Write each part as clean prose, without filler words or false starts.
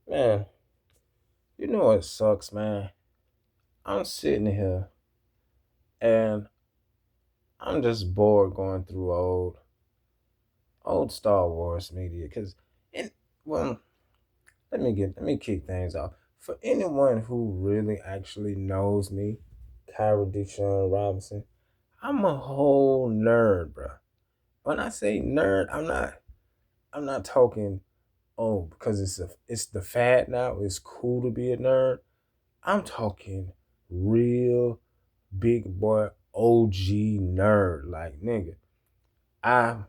Man, you know what sucks, man? I'm sitting here and I'm just bored going through old Star Wars media because and well, let me kick things off. For anyone who really actually knows me, Kyra Deshaun Robinson, I'm a whole nerd, bro. When I say nerd, I'm not talking because it's the fad now. It's cool to be a nerd. I'm talking real big boy OG nerd. Like nigga, I'm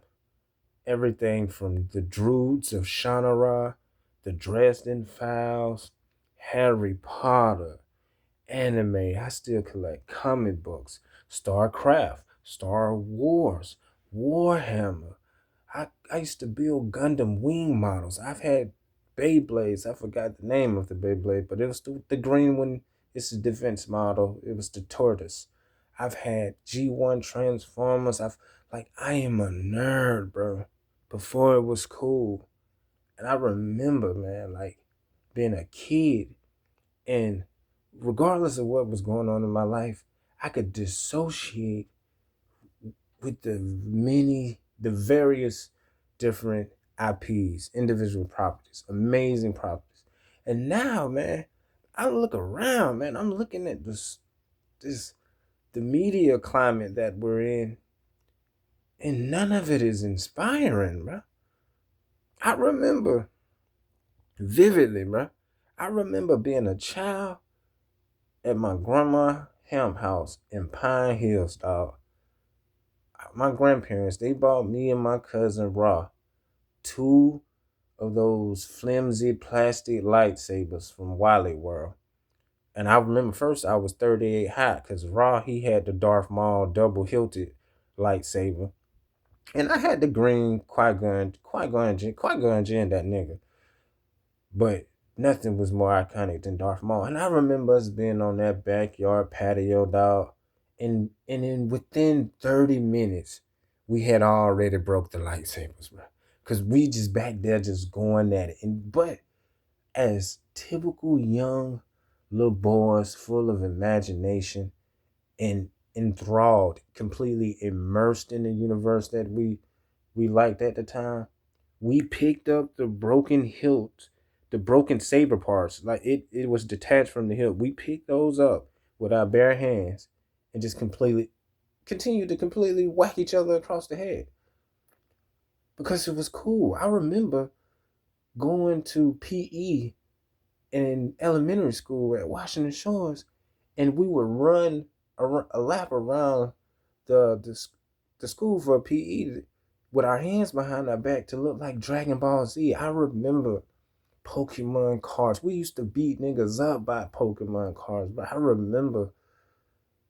everything from the Droods of Shannara, the Dresden Files, Harry Potter, anime. I still collect comic books, StarCraft, Star Wars, Warhammer. I used to build Gundam wing models. I've had Beyblades. I forgot the name of the Beyblade, but it was the green one. It's a defense model. It was the tortoise. I've had G1 Transformers. I am a nerd, bro. Before it was cool. And I remember, man, like being a kid and regardless of what was going on in my life, I could dissociate with the various different IPs, individual properties, amazing properties. And now, man, I look around, man, I'm looking at this the media climate that we're in, and none of it is inspiring, bro. I remember vividly, bro. I remember being a child at my grandma Ham house in Pine Hills, dog. My grandparents, they bought me and my cousin Raw two of those flimsy plastic lightsabers from Wily World. And I remember first I was 38 hot because Raw, he had the Darth Maul double hilted lightsaber. And I had the green Qui-Gon Jinn, that nigga. But nothing was more iconic than Darth Maul. And I remember us being on that backyard patio, dog. And then within 30 minutes, we had already broke the lightsabers, bro. Cause we just back there just going at it. But as typical young little boys full of imagination and enthralled, completely immersed in the universe that we liked at the time, we picked up the broken saber parts. Like it was detached from the hilt. We picked those up with our bare hands and just completely continued to completely whack each other across the head because it was cool. I remember going to PE in elementary school at Washington Shores, and we would run a lap around the school for PE with our hands behind our back to look like Dragon Ball Z. I remember Pokemon cards. We used to beat niggas up by Pokemon cards, but I remember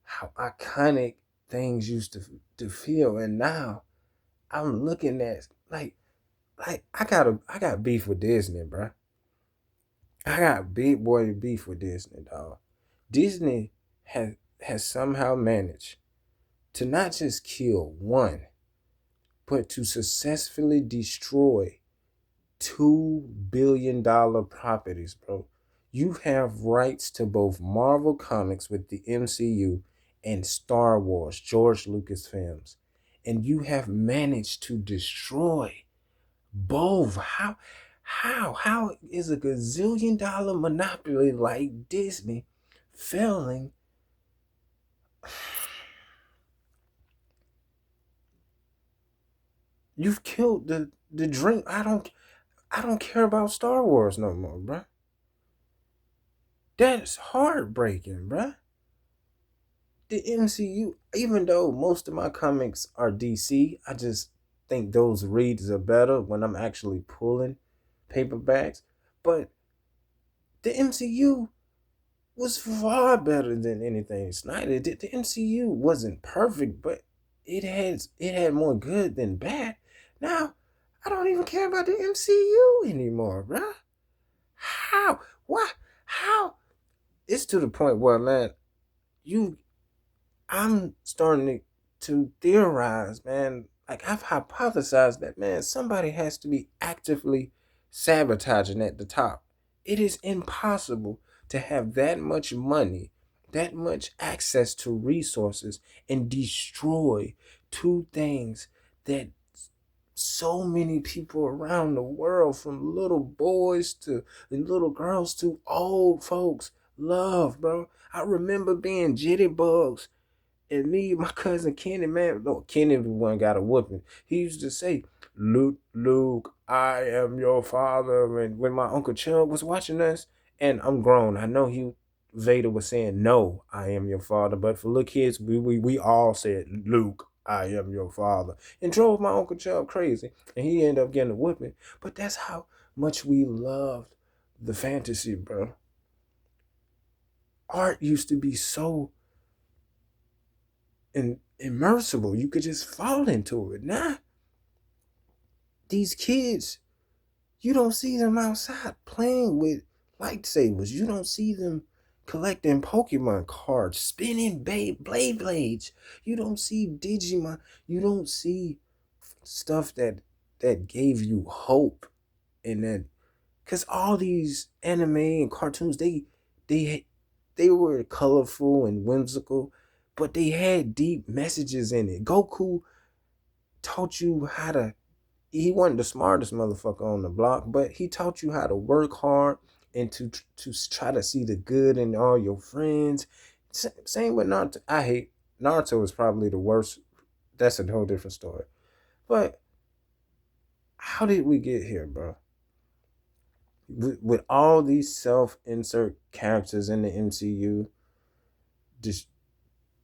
how iconic things used to feel. And now I'm looking at I got beef with Disney, bro. I got big boy beef with Disney, dog. Disney has somehow managed to not just kill one, but to successfully destroy $2 billion properties, bro. You have rights to both Marvel Comics with the MCU and Star Wars, George Lucas films. And you have managed to destroy both. How is a gazillion-dollar monopoly like Disney failing? You've killed the dream. I don't care about Star Wars no more, bruh. That's heartbreaking, bruh. The MCU, even though most of my comics are DC, I just think those reads are better when I'm actually pulling paperbacks. But the MCU was far better than anything Snyder did. The MCU wasn't perfect, but it had more good than bad. Now, I don't even care about the MCU anymore, bruh. How? Why? How? It's to the point where, man, you I'm starting to theorize, man. Like I've hypothesized that, man, somebody has to be actively sabotaging at the top. It is impossible to have that much money, that much access to resources, and destroy two things that so many people around the world, from little boys to and little girls to old folks, love, bro. I remember being jitterbugs, and me and my cousin Kenny, man, no, Kenny the one got a whooping. He used to say, Luke, Luke, I am your father. And when my Uncle Chuck was watching us, and I'm grown, I know Vader was saying, no, I am your father. But for little kids, we all said, Luke, I am your father. And drove my Uncle Chuck crazy. And he ended up getting a whooping. But that's how much we loved the fantasy, bro. Art used to be so immersible. You could just fall into it. Now, these kids, you don't see them outside playing with lightsabers. You don't see them collecting Pokemon cards, spinning blade blades. You don't see Digimon. You don't see stuff that gave you hope, and that because all these anime and cartoons, they they were colorful and whimsical, but they had deep messages in it. Goku taught you how to, he wasn't the smartest motherfucker on the block, but he taught you how to work hard and to try to see the good in all your friends. Same with Naruto. I hate Naruto is probably the worst. That's a whole different story. But how did we get here, bro? With all these self-insert characters in the MCU, just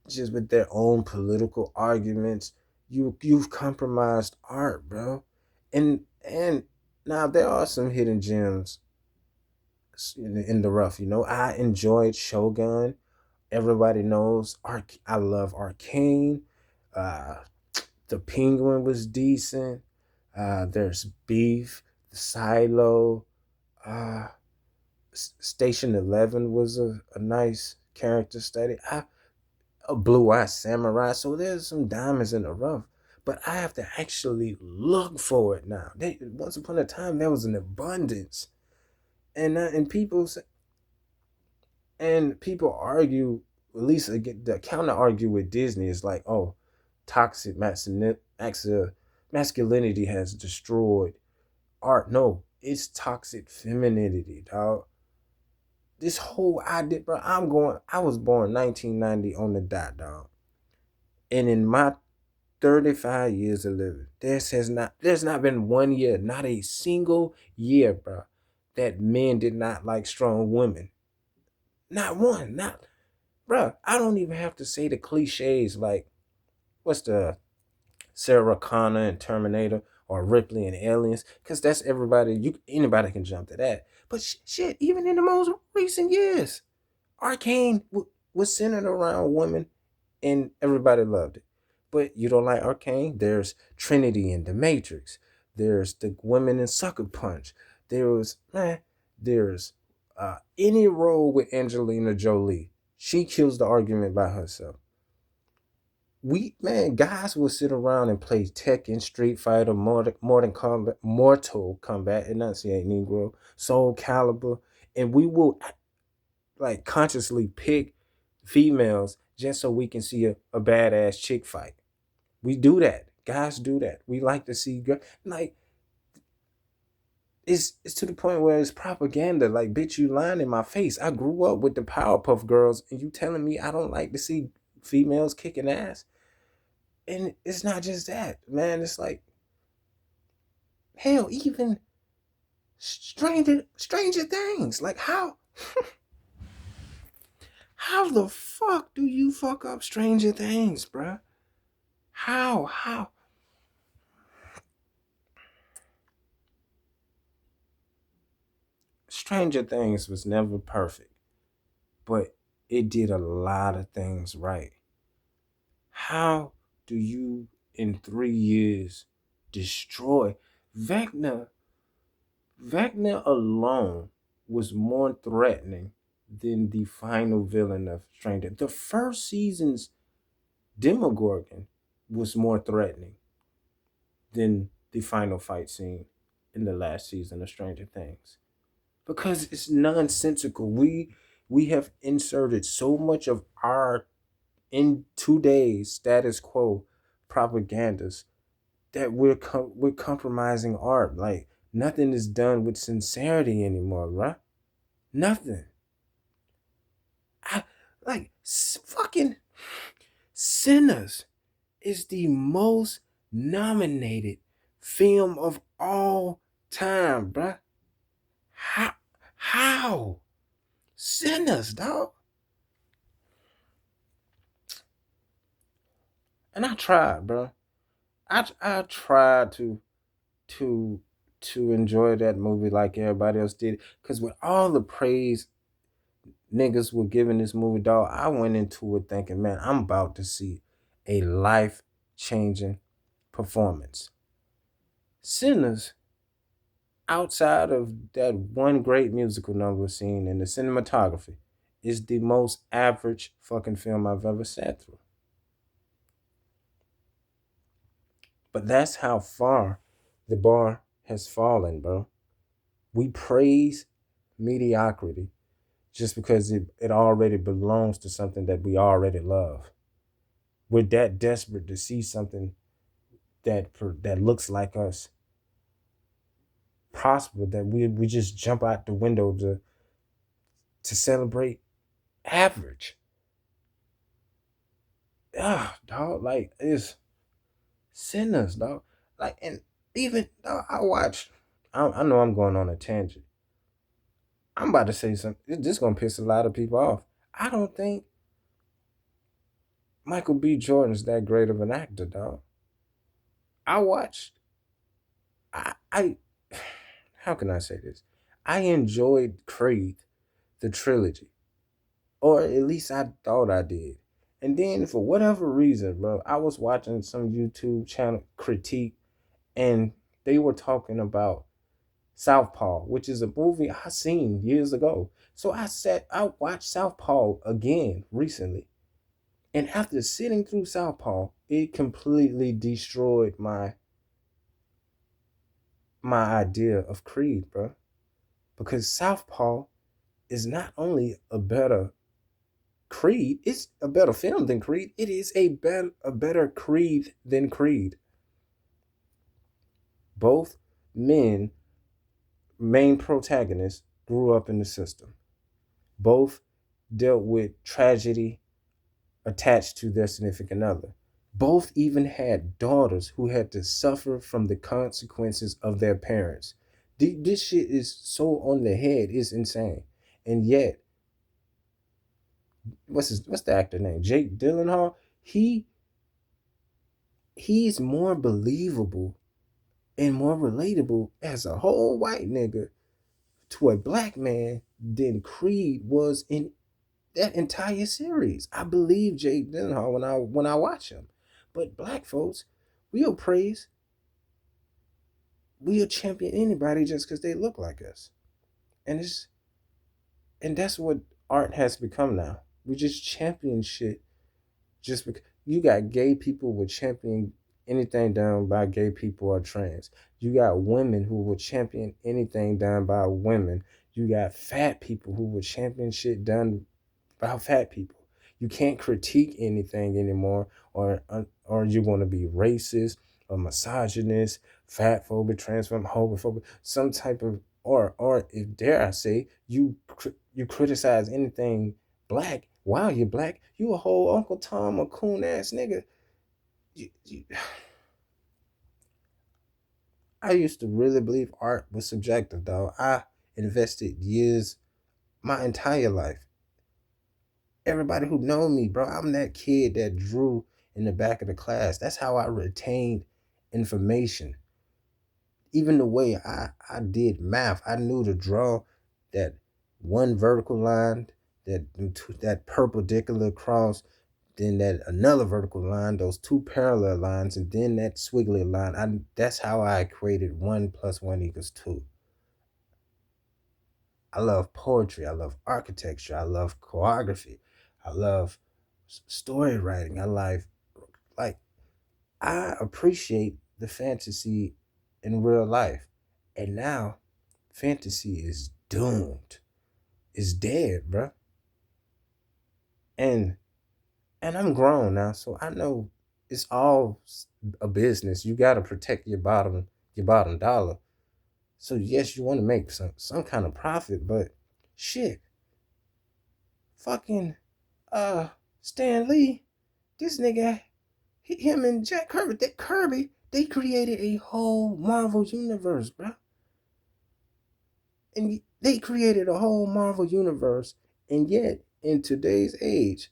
just with their own political arguments, you've compromised art, bro. And now there are some hidden gems in the rough. I enjoyed Shogun. Everybody knows I love Arcane. Uh, the Penguin was decent. There's Beef, Silo. Uh, Station 11 was a nice character study. A Blue Eye Samurai. So there's some diamonds in the rough. But I have to actually look for it now. Once upon a time, there was an abundance, and people argue. At least the counter argue with Disney is like, oh, toxic masculinity has destroyed art. No, it's toxic femininity, dog. This whole idea, bro. I was born 1990 on the dot, dog. And in my 35 years of living, there's not been one year, not a single year, bro, that men did not like strong women. Not one, not, bro. I don't even have to say the cliches like, what's the Sarah Connor and Terminator, or Ripley and Aliens, because that's everybody. Anybody can jump to that. But shit, even in the most recent years, Arcane was centered around women, and everybody loved it. But you don't like Arcane? There's Trinity in The Matrix. There's the women in Sucker Punch. There's any role with Angelina Jolie. She kills the argument by herself. Guys will sit around and play Tekken, Street Fighter, Mortal Kombat, enunciate Negro, Soul Calibur, and we will like consciously pick females just so we can see a badass chick fight. We do that. Guys do that. We like to see like it's to the point where it's propaganda. Like, bitch, you lying in my face. I grew up with the Powerpuff Girls, and you telling me I don't like to see females kicking ass. And it's not just that, man. It's like, hell, even stranger things. Like, how the fuck do you fuck up Stranger Things, bruh? How? Stranger Things was never perfect, but it did a lot of things right. How do you, in 3 years, destroy Vecna? Vecna alone was more threatening than the final villain of Stranger. The first season's Demogorgon was more threatening than the final fight scene in the last season of Stranger Things. because it's nonsensical. We have inserted so much of our in today's status quo propagandas that we're compromising art. Like nothing is done with sincerity anymore, right? Nothing. I like fucking Sinners is the most nominated film of all time, bruh. How? How? Sinners, dog. And I tried, bro. I tried to to enjoy that movie like everybody else did. Cause with all the praise niggas were giving this movie, dog, I went into it thinking, man, I'm about to see a life changing performance. Sinners, outside of that one great musical number scene and the cinematography, is the most average fucking film I've ever sat through. But that's how far the bar has fallen, bro. We praise mediocrity just because it already belongs to something that we already love. We're that desperate to see something that looks like us prosper that we just jump out the window to celebrate average. Ah, dog, like it's Sinners, dog. Like, and even dog, I watched. I know I'm going on a tangent. I'm about to say something. This is gonna piss a lot of people off. I don't think Michael B. Jordan is that great of an actor, dog. I watched. I how can I say this? I enjoyed Creed, the trilogy, or at least I thought I did. And then for whatever reason, bro, I was watching some YouTube channel critique, and they were talking about Southpaw, which is a movie I seen years ago. So I watched Southpaw again recently. And after sitting through Southpaw, it completely destroyed my idea of Creed, bro. Because Southpaw is not only a better Creed, it's a better film than Creed. It is a better Creed than Creed. Both men, main protagonists, grew up in the system. Both dealt with tragedy attached to their significant other. Both even had daughters who had to suffer from the consequences of their parents. This shit is so on the head, it's insane. And yet, what's the actor name? Jake Gyllenhaal. He's more believable and more relatable as a whole white nigga to a black man than Creed was in that entire series. I believe Jake Gyllenhaal when I watch him. But black folks, we'll praise, we'll champion anybody just because they look like us. And that's what art has become now. We just champion shit just because you got gay people will champion anything done by gay people or trans. You got women who will champion anything done by women. You got fat people who will champion shit done by fat people. You can't critique anything anymore, or you're going to be racist or misogynist, fat phobic, transphobic, homophobic, some type of or if dare I say you criticize anything black while you're black, you a whole Uncle Tom or coon ass nigga. You, I used to really believe art was subjective, though. I invested years, my entire life. Everybody who know me, bro, I'm that kid that drew in the back of the class. That's how I retained information. Even the way I did math, I knew to draw that one vertical line, that perpendicular across, then that another vertical line, those two parallel lines, and then that squiggly line. That's how I created 1 + 1 = 2. I love poetry. I love architecture. I love choreography. I love story writing. Like I appreciate the fantasy in real life. And now fantasy is doomed. It's dead, bruh. And I'm grown now, so I know it's all a business. You gotta protect your bottom dollar. So yes, you want to make some kind of profit, but shit, fucking uh Stan Lee, this nigga, him and Jack Kirby, they created a whole Marvel universe, bro. And they created a whole Marvel universe, and yet in today's age,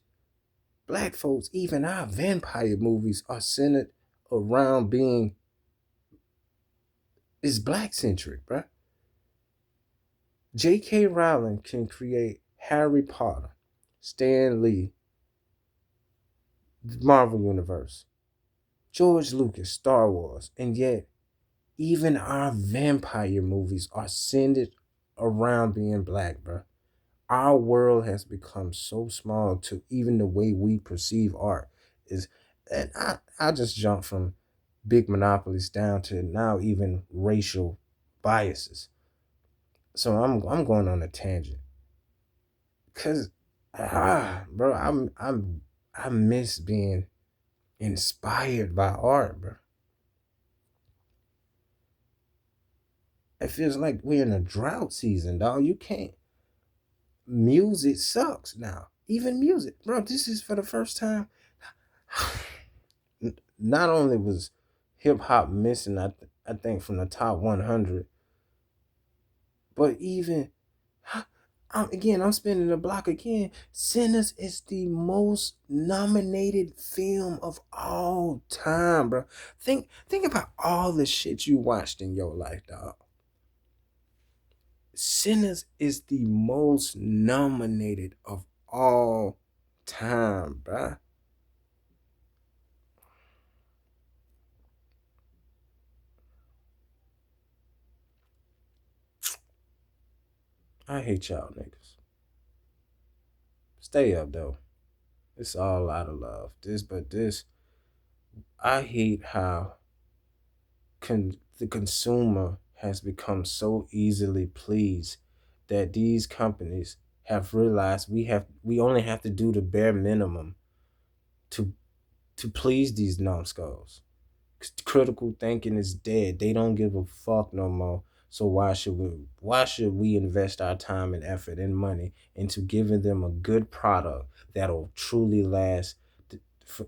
black folks, even our vampire movies are centered around being is black centric, bruh. J.K. Rowling can create Harry Potter, Stan Lee, the Marvel Universe, George Lucas, Star Wars, and yet even our vampire movies are centered around being black, bruh. Our world has become so small to even the way we perceive art is, and I just jumped from big monopolies down to now even racial biases. So I'm going on a tangent because bro, I miss being inspired by art, bro. It feels like we're in a drought season, dog. You can't. Music sucks now. Even music, bro. This is for the first time. Not only was hip hop missing, I think from the top 100, but even I'm spinning the block again. Sinners is the most nominated film of all time, bro. Think about all the shit you watched in your life, dog. Sinners is the most nominated of all time, bro. I hate y'all niggas. Stay up though. It's all out of love. This, I hate how the consumer has become so easily pleased that these companies have realized we only have to do the bare minimum to please these numbskulls. Critical thinking is dead. They don't give a fuck no more. So why should we invest our time and effort and money into giving them a good product that'll truly last,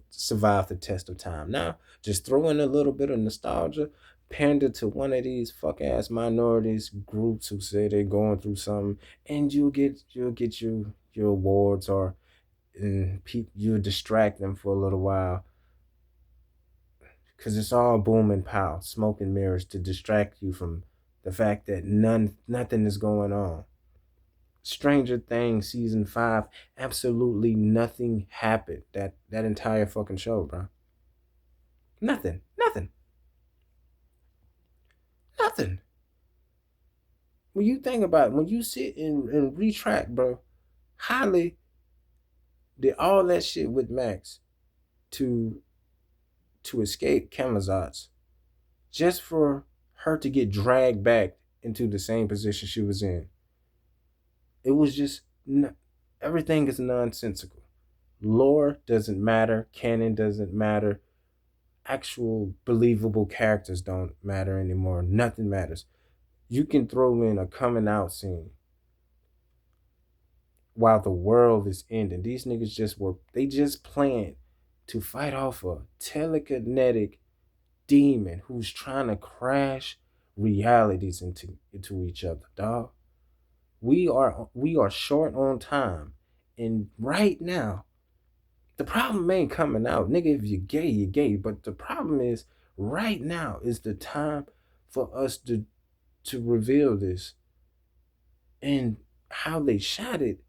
survive the test of time? Now, just throw in a little bit of nostalgia, pander to one of these fuck ass minorities groups who say they're going through something, and you'll get your awards, or you'll distract them for a little while, because it's all boom and pow, smoke and mirrors to distract you from the fact that nothing is going on. Stranger Things season 5, absolutely nothing happened. That entire fucking show, bro. Nothing, nothing, nothing. When you think about it, when you sit and retract, bro, Holly did all that shit with Max to escape Camazotz, just for her to get dragged back into the same position she was in. It was just everything is nonsensical. Lore doesn't matter. Canon doesn't matter. Actual believable characters don't matter anymore. Nothing matters. You can throw in a coming out scene while the world is ending. These niggas they just planned to fight off a telekinetic demon who's trying to crash realities into each other, dog. We are short on time, and right now the problem ain't coming out, nigga. If you're gay, you're gay. But the problem is, right now is the time for us to reveal this. And how they shot it,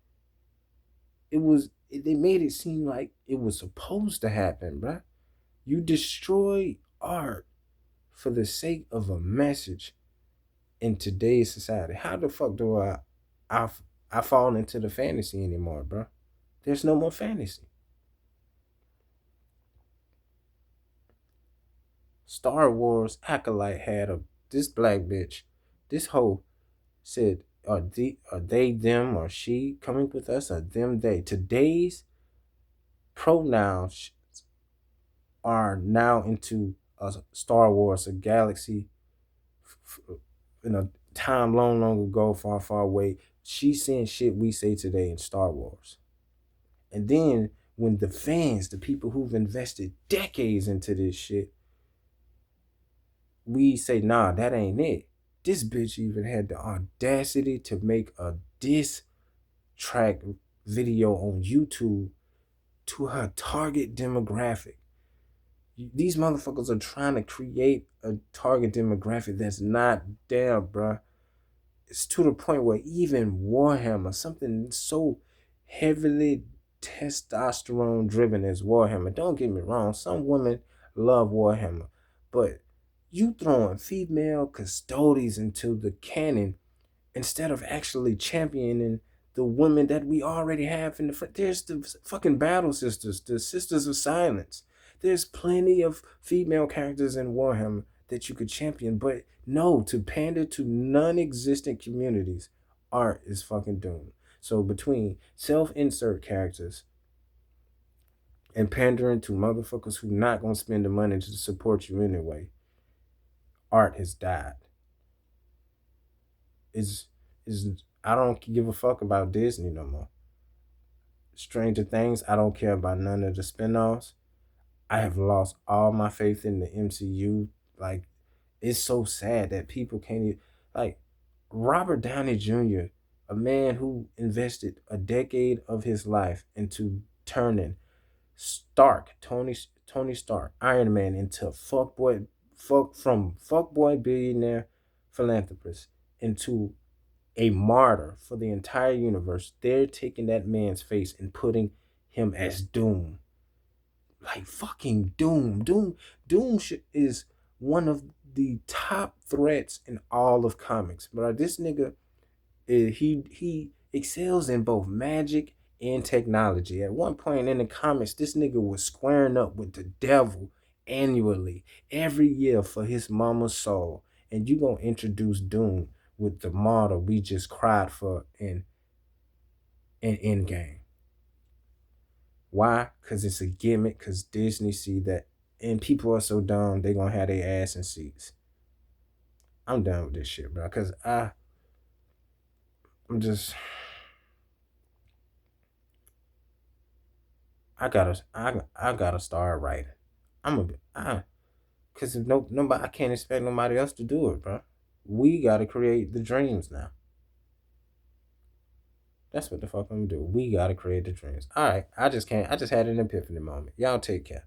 they made it seem like it was supposed to happen, bruh. You destroy art for the sake of a message in today's society. How the fuck do I I fall into the fantasy anymore, bro? There's no more fantasy. Star Wars Acolyte had this black bitch, this hoe said, are they, them, or she coming with us, or them, they? Today's pronouns are now into a Star Wars, a galaxy, in a time long, long ago, far, far away. She's saying shit we say today in Star Wars. And then when the fans, the people who've invested decades into this shit, we say, nah, that ain't it. This bitch even had the audacity to make a diss track video on YouTube to her target demographic. These motherfuckers are trying to create a target demographic that's not there, bruh. It's to the point where even Warhammer, something so heavily testosterone driven as Warhammer, don't get me wrong, some women love Warhammer, but you throwing female custodies into the canon instead of actually championing the women that we already have in the front. There's the fucking Battle Sisters, the Sisters of Silence. There's plenty of female characters in Warhammer that you could champion, but no, to pander to non-existent communities, art is fucking doomed. So between self-insert characters and pandering to motherfuckers who not gonna spend the money to support you anyway, art has died. Is I don't give a fuck about Disney no more. Stranger Things, I don't care about none of the spinoffs. I have lost all my faith in the MCU. Like, it's so sad that people can't even, like, Robert Downey Jr., a man who invested a decade of his life into turning Tony Stark, Iron Man, into from fuckboy billionaire philanthropist into a martyr for the entire universe. They're taking that man's face and putting him as Doom. Like fucking Doom. Doom is one of the top threats in all of comics. But this nigga, he excels in both magic and technology. At one point in the comics, this nigga was squaring up with the devil annually, every year for his mama's soul. And you gonna introduce Doom with the model we just cried for in Endgame. Why? Because it's a gimmick, because Disney see that, and people are so dumb, they gonna have their ass in seats. I'm done with this shit, bro, because I'm just, I gotta start writing. Because if nobody, I can't expect nobody else to do it, bro. We gotta create the dreams now. That's what the fuck I'm gonna do. We gotta create the dreams. All right, I just can't. I just had an epiphany moment. Y'all take care.